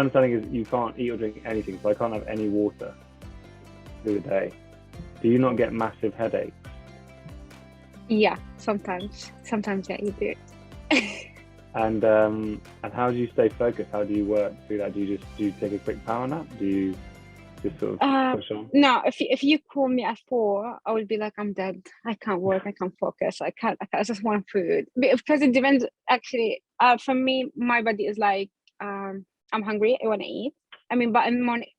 understanding is you can't eat or drink anything, so I can't have any water through the day. Do you not get massive headaches? Yeah, sometimes yeah, you do. And how do you stay focused? How do you work through that? Do you take a quick power nap? Do you just sort of push on? No, if you call me at 4, I will be like, I'm dead. I can't work. I can't focus. I can't. I just want food. Because it depends. Actually, for me, my body is like, I'm hungry. I want to eat. I mean, but in the morning.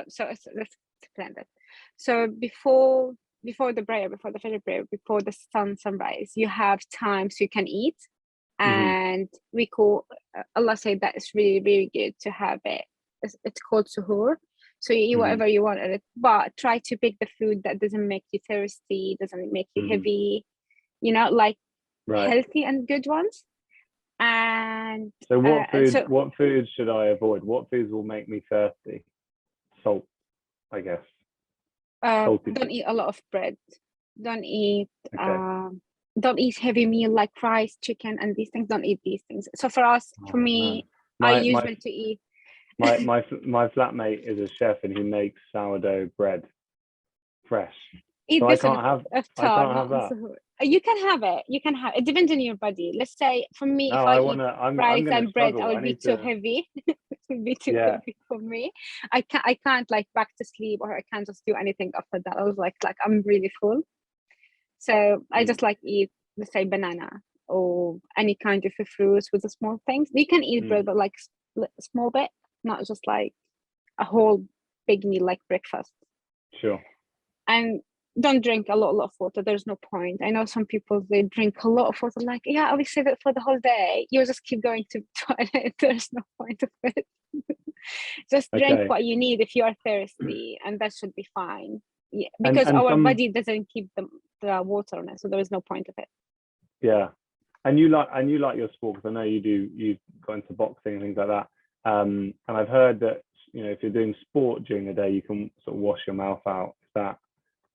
So let's explain that. So before the prayer, before the Fajr prayer, before the sunrise, you have time so you can eat. And we call Allah said that it's really, really good to have it. It's called suhoor. So you eat whatever you want at it, but try to pick the food that doesn't make you thirsty, doesn't make you heavy, like healthy and good ones. And so what foods should I avoid? What foods will make me thirsty? Salt, I guess. Don't eat a lot of bread. Don't eat don't eat heavy meal like rice, chicken, and these things. Don't eat these things. So for me, I usually to eat. My flatmate is a chef and he makes sourdough bread fresh. So I can't have that. You can have it. You can have it. Depends on your body. Let's say for me, if I eat rice and bread, I will be too heavy. It will be too heavy for me. I can't like back to sleep, or I can't just do anything after that. I was like I'm really full. So I just like eat, let's say, banana or any kind of fruits with the small things. You can eat bread, but like a small bit, not just like a whole big meal like breakfast. Sure. And don't drink a lot of water. There's no point. I know some people, they drink a lot of water, like, yeah, I will save it for the whole day. You just keep going to the toilet. There's no point of it. Just drink what you need if you are thirsty, and that should be fine. Yeah, because our body doesn't keep the water on it, so there is no point of it. Yeah, and you like your sport, because I know you've got into boxing and things like that. And I've heard that if you're doing sport during the day, you can sort of wash your mouth out. Is that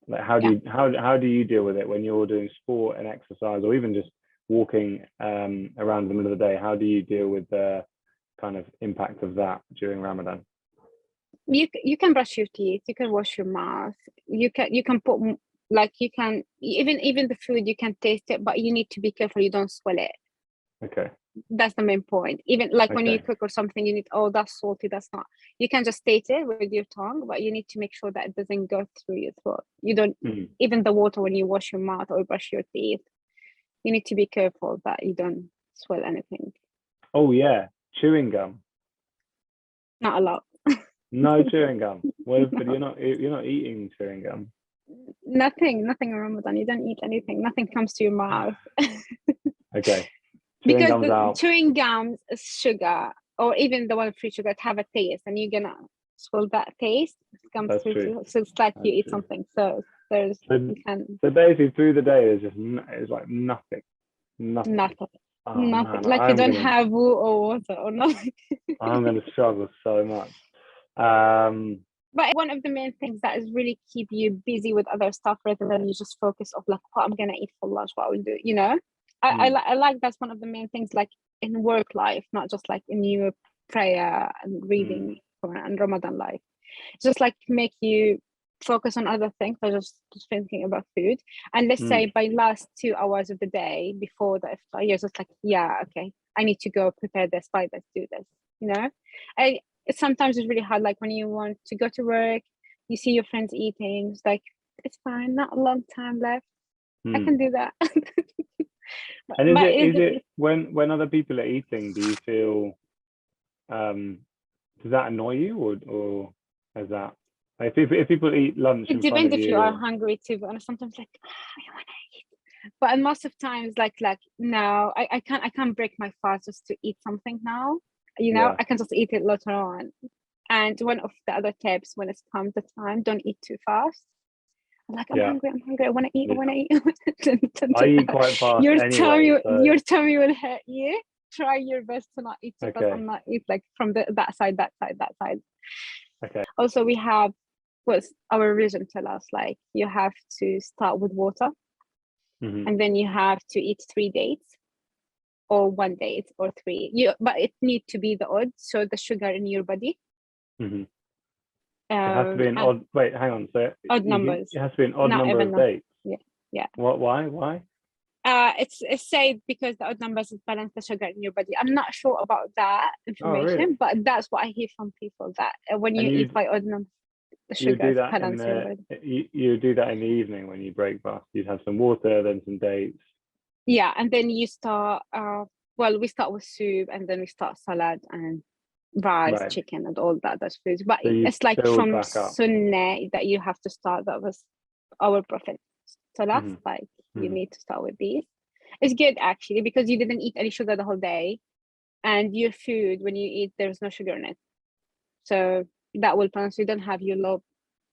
like how do you deal with it when you're doing sport and exercise, or even just walking around in the middle of the day? How do you deal with the kind of impact of that during Ramadan? You can brush your teeth, you can wash your mouth, you can put, like, you can even the food, you can taste it, but you need to be careful you don't swallow it. Okay, that's the main point. Even like when you cook or something, you need, oh, that's salty, that's not. You can just taste it with your tongue, but you need to make sure that it doesn't go through your throat. You don't even the water when you wash your mouth or brush your teeth, you need to be careful that you don't swallow anything. Oh yeah, chewing gum. Not a lot. No chewing gum. Well, but you're not eating chewing gum. Nothing in Ramadan. You don't eat anything. Nothing comes to your mouth. Okay. Because chewing gums is sugar, or even the one free sugar, have a taste, and you're gonna swallow that taste. It comes through, so it's like you eat something. So there's So basically through the day it's like nothing. Oh, nothing. Like you don't have woo or water or nothing. I'm gonna struggle so much. But one of the main things that is really keep you busy with other stuff rather than you just focus of like what I'm gonna eat for lunch, what I will do, I like that's one of the main things, like in work life, not just like in your prayer and reading and Ramadan life. It's just like make you focus on other things, not just thinking about food. And let's say by last 2 hours of the day before the iftar, you're just like, yeah, okay, I need to go prepare this, buy this, do this. Sometimes it's really hard, like when you want to go to work, you see your friends eating, it's like, it's fine, not a long time left, I can do that. And is it when other people are eating, do you feel does that annoy you, or is that, like, if people eat lunch it depends if you are hungry too, but sometimes like, I want to eat, but most of times like no, I can't break my fast just to eat something now. I can just eat it later on. And one of the other tips when it's comes the time, don't eat too fast. I'm like, I'm hungry, I want to eat, I eat quite fast your anyway, tummy will hurt you. Try your best to not eat too fast and not eat like from that side. Okay. Also, we have what our religion tell us, like you have to start with water, and then you have to eat 3 dates. or 1 date or 3. But it needs to be the odd, so the sugar in your body. Mm-hmm. It has to be an And odd. Wait, hang on. So odd numbers, it has to be an odd not number even of dates. yeah. What? Why? It's said because the odd numbers balance the sugar in your body. I'm not sure about that Oh, really? information, but that's what I hear from people, that when you eat by odd numbers, the You do sugars that in balance your body. you do that in the evening when you break fast. You'd have some water, then some dates. Yeah, and then you start. We start with soup, and then we start salad and rice, Right. chicken, and all that. That's food. But So you it's like build from back up. Sunnah that you have to start. That was our prophet. So that's Mhm. like you Mhm. need to start with these. It's good actually because you didn't eat any sugar the whole day, and your food when you eat there's no sugar in it. So that will balance. You don't have your low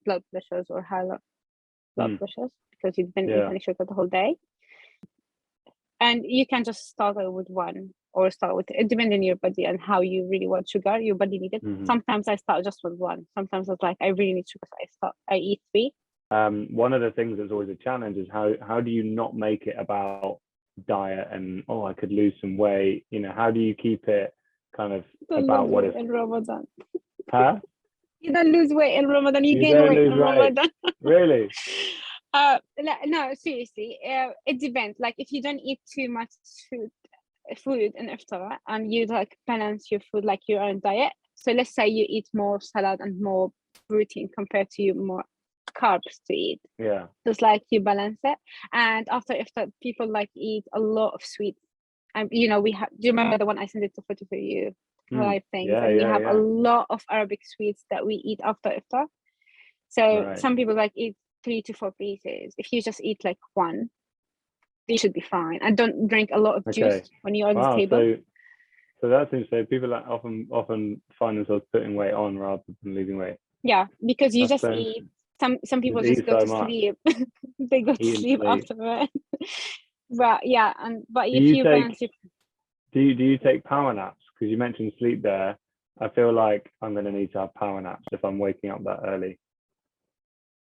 blood pressures or high blood pressures because you didn't eat any sugar the whole day. And you can just start with one or start with it, depending on your body and how you really want sugar. Your body needs it. Mhm. Sometimes I start just with one. Sometimes it's like I really need sugar, so I eat 3. One of the things that's always a challenge is how do you not make it about diet and I could lose some weight? How do you keep it kind of about what it's in Ramadan? huh? You don't lose weight in Ramadan. You gain don't weight lose in weight. Ramadan. Really? No, seriously. It depends. Like if you don't eat too much food in iftar and you like balance your food like your own diet. So let's say you eat more salad and more protein compared to you more carbs to eat. Yeah. Just like you balance it. And after iftar, people like eat a lot of sweets. And we have. Do you remember the one I sent it to photo for you? 5 things, Yeah, and we yeah, have a yeah. lot of Arabic sweets that we eat after iftar. So Right. some people like eat 3 to 4 pieces. If you just eat like one, you should be fine. And don't drink a lot of juice when you're on the table. So that's interesting. People that often find themselves putting weight on rather than losing weight. Yeah, because you That's just eat. Some people just go so to much. sleep. They go to sleep after it. But yeah, but if you balance your. Do you take power naps? Because you mentioned sleep there. I feel like I'm going to need to have power naps if I'm waking up that early.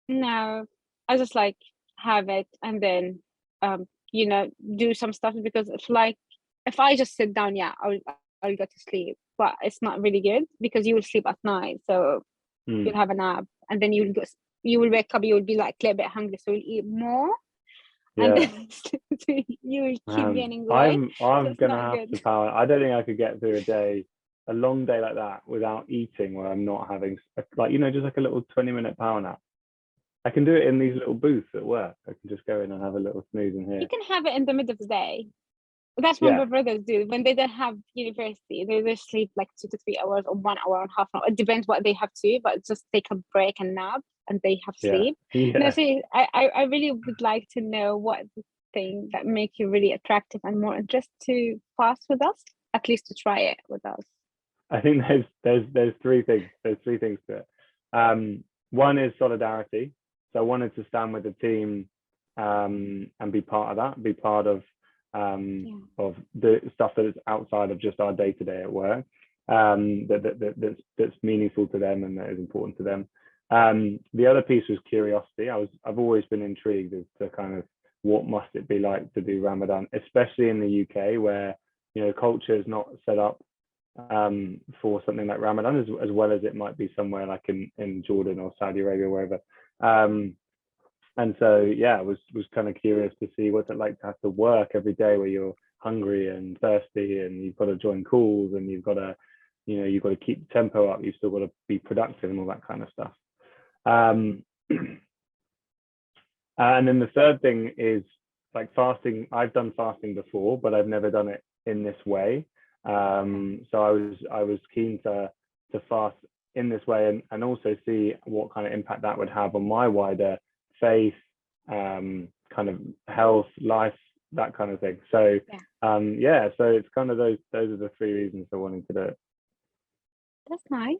No, I just like have it and then do some stuff, because it's like if I just sit down, I'll go to sleep, but it's not really good because you will sleep at night, so you'll have a nap and then you will wake up, you will be like a little bit hungry, so you'll eat more. And then you will keep gaining weight. I'm gonna have to power. I don't think I could get through a long day like that without eating, where I'm not having just like a little 20-minute power nap. I can do it in these little booths at work. I can just go in and have a little snooze in here. You can have it in the middle of the day. That's what my brothers do when they don't have university. They just sleep like 2 to 3 hours or 1 hour and a half an hour. It depends what they have to, but just take a break and nap and they have sleep. No, see, I really would like to know what the thing that make you really attractive and more interested to fast with us, at least to try it with us. I think there's 3 things. There's 3 things to it. One is solidarity. So I wanted to stand with the team and be part of that, be part of the stuff that is outside of just our day-to-day at work, that's meaningful to them and that is important to them. The other piece was curiosity. I've always been intrigued as to kind of what must it be like to do Ramadan, especially in the UK, where culture is not set up for something like Ramadan as well as it might be somewhere like in Jordan or Saudi Arabia, wherever. And so I was kind of curious to see what's it like to have to work every day where you're hungry and thirsty and you've got to join calls and you've got to keep the tempo up, you've still got to be productive and all that kind of stuff. And then the third thing is like fasting. I've done fasting before, but I've never done it in this way. So I was keen to fast in this way and also see what kind of impact that would have on my wider faith, kind of health, life, that kind of thing. So so it's kind of those are the 3 reasons I wanted to do it. That's nice.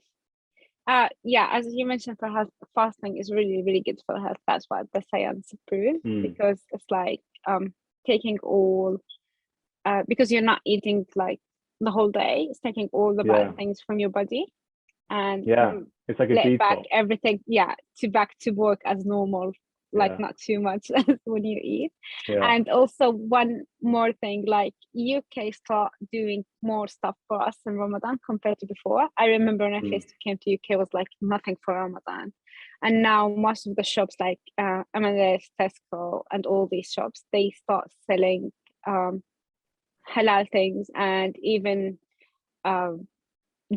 As you mentioned, for health, fasting is really, really good for health. That's what the science proves, because it's like taking all because you're not eating like the whole day, it's taking all the bad things from your body and it's like a let detox. back everything back to work as normal like not too much when you eat. Yeah. And also one more thing, like UK start doing more stuff for us in Ramadan compared to before. I remember when I first came to UK, it was like nothing for Ramadan. And now most of the shops like M&S, Tesco, and all these shops, they start selling halal things, and even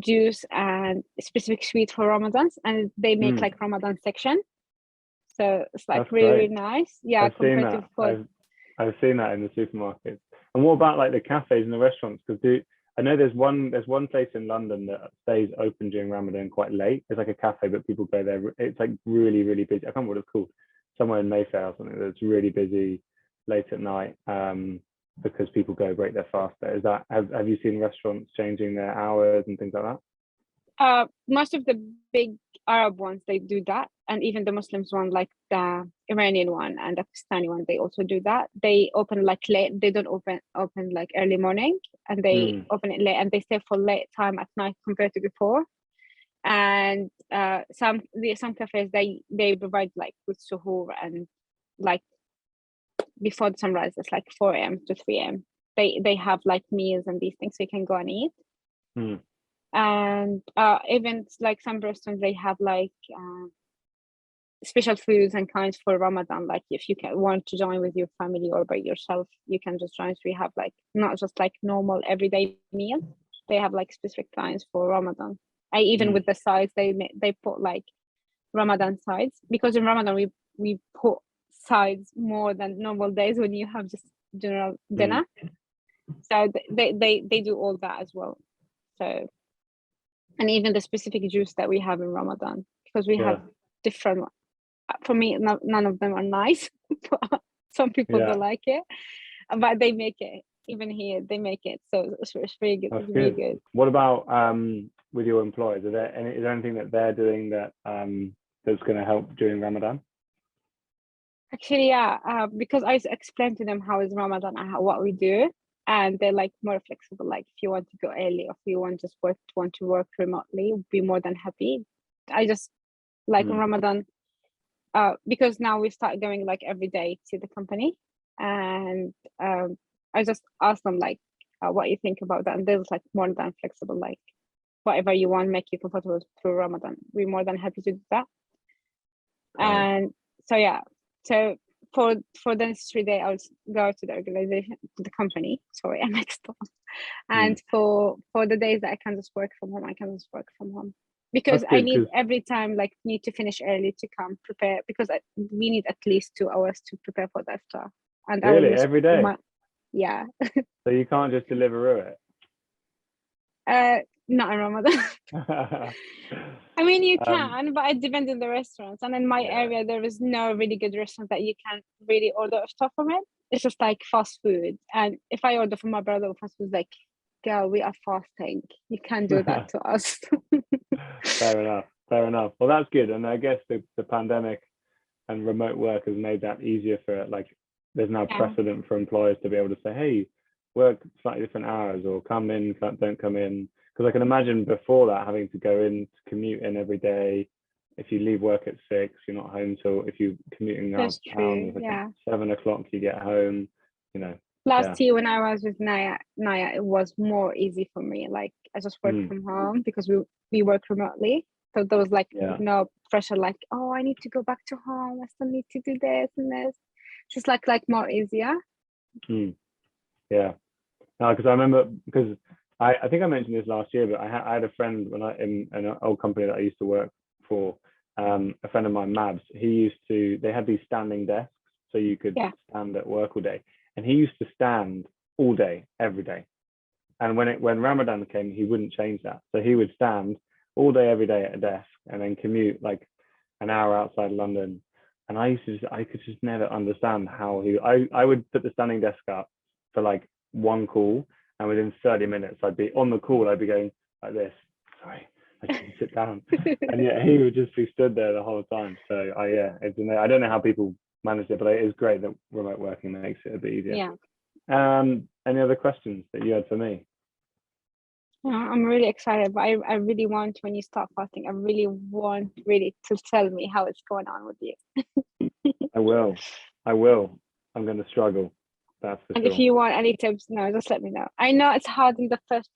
juice and specific sweet for Ramadans, and they make like Ramadan section. So it's like That's really, great. really nice. Yeah, I've seen compared to that. before. I've seen that in the supermarkets. And what about like the cafes and the restaurants? Because I know there's one place in London that stays open during Ramadan quite late. It's like a cafe, but people go there. It's like really, really busy. I can't remember what it's called. Somewhere in Mayfair or something that's really busy late at night because people go break their fast there. Is that have you seen restaurants changing their hours and things like that? Most of the big Arab ones, they do that, and even the Muslims one, like the Iranian one and the Pakistani one, they also do that. They open like late. They don't open like early morning, and they open it late, and they stay for late time at night compared to before. And some cafes, they provide like with suhoor, and like before the sunrise, it's like 4 a.m. to 3 a.m. They have like meals and these things, so you can go and eat. And even like some restaurants, they have like special foods and kinds for Ramadan. Like if you want to join with your family or by yourself, you can just join. So we have like not just like normal everyday meal. They have like specific kinds for Ramadan. Even with the sides, they put like Ramadan sides, because in Ramadan we put sides more than normal days when you have just general dinner. So they do all that as well. So, and even the specific juice that we have in Ramadan, because we have different. For me, none of them are nice. But some people don't like it, but they make it. Even here, they make it. So it's really good. It's really good. What about with your employees? Is there anything that they're doing that that's going to help during Ramadan? Actually, yeah, because I explained to them how is Ramadan and what we do, and they're like more flexible. Like if you want to go early, or if you want to work remotely, be more than happy. I just like in Ramadan, because now we start going like every day to the company, and I just asked them like, what you think about that, and they're like more than flexible. Like whatever you want, make you comfortable through Ramadan. We're more than happy to do that. And so yeah. So for the next 3 days, I'll go to the organization, to the company. Sorry, I mixed up. And for the days that I can just work from home, I can just work from home, because I need every time like need to finish early to come prepare, because we need at least 2 hours to prepare for that stuff. And really, every day? Yeah. So you can't just deliver it? Not in Ramadan. I mean, you can, but it depends on the restaurants. And in my area, there is no really good restaurant that you can really order stuff from it. It's just like fast food. And if I order from my brother, fast food, like, girl, we are fasting. You can't do that to us. Fair enough. Well, that's good. And I guess the pandemic and remote work has made that easier for it. Like, there's now precedent for employers to be able to say, hey, work slightly different hours, or come in, don't come in. Because I can imagine before that having to go in, to commute in every day. If you leave work at 6, you're not home till, if you're commuting out of town, at 7 o'clock you get home, you know. Last year when I was with Naya, it was more easy for me. Like I just worked from home because we work remotely. So there was like no pressure, like, oh, I need to go back to home. I still need to do this and this. It's just like more easier. Yeah. No, because I remember, because I think I mentioned this last year, but I had a friend in an old company that I used to work for, a friend of mine, Mabs. They had these standing desks, so you could stand at work all day. And he used to stand all day, every day. And when Ramadan came, he wouldn't change that. So he would stand all day, every day at a desk, and then commute like an hour outside London. And I could just never understand how I would put the standing desk up for like one call, and within 30 minutes I'd be on the call, I'd be going like this, sorry, I just sit down. And yet he would just be stood there the whole time. So I don't know how people manage it, but it is great that remote working makes it a bit easier. Any other questions that you had for me? I'm really excited, but I really want, when you start fasting, I really want to tell me how it's going on with you. I will. I'm going to struggle. That's for And sure. if you want any tips, just let me know. I know it's hard in the first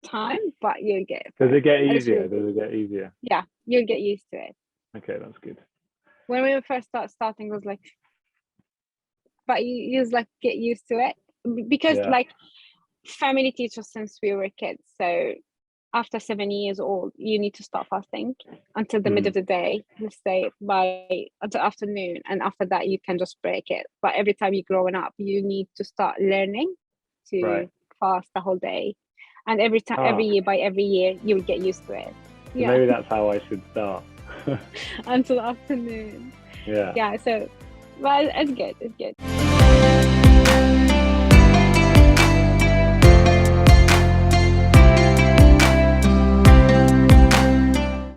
time, but you'll get it. Does it get I just easier? really- Does it get easier? Yeah, you'll get used to it. Okay, that's good. When we were first starting, it was like, but you just like get used to it because Yeah. like family teaches since we were kids. So after 7 years old, you need to start fasting until the middle of the day, let's say until afternoon, and after that you can just break it. But every time you're growing up, you need to start learning to Right. fast the whole day, and every year you'll get used to it. So maybe that's how I should start. Until afternoon. Yeah. Yeah. So, well, it's good. It's good.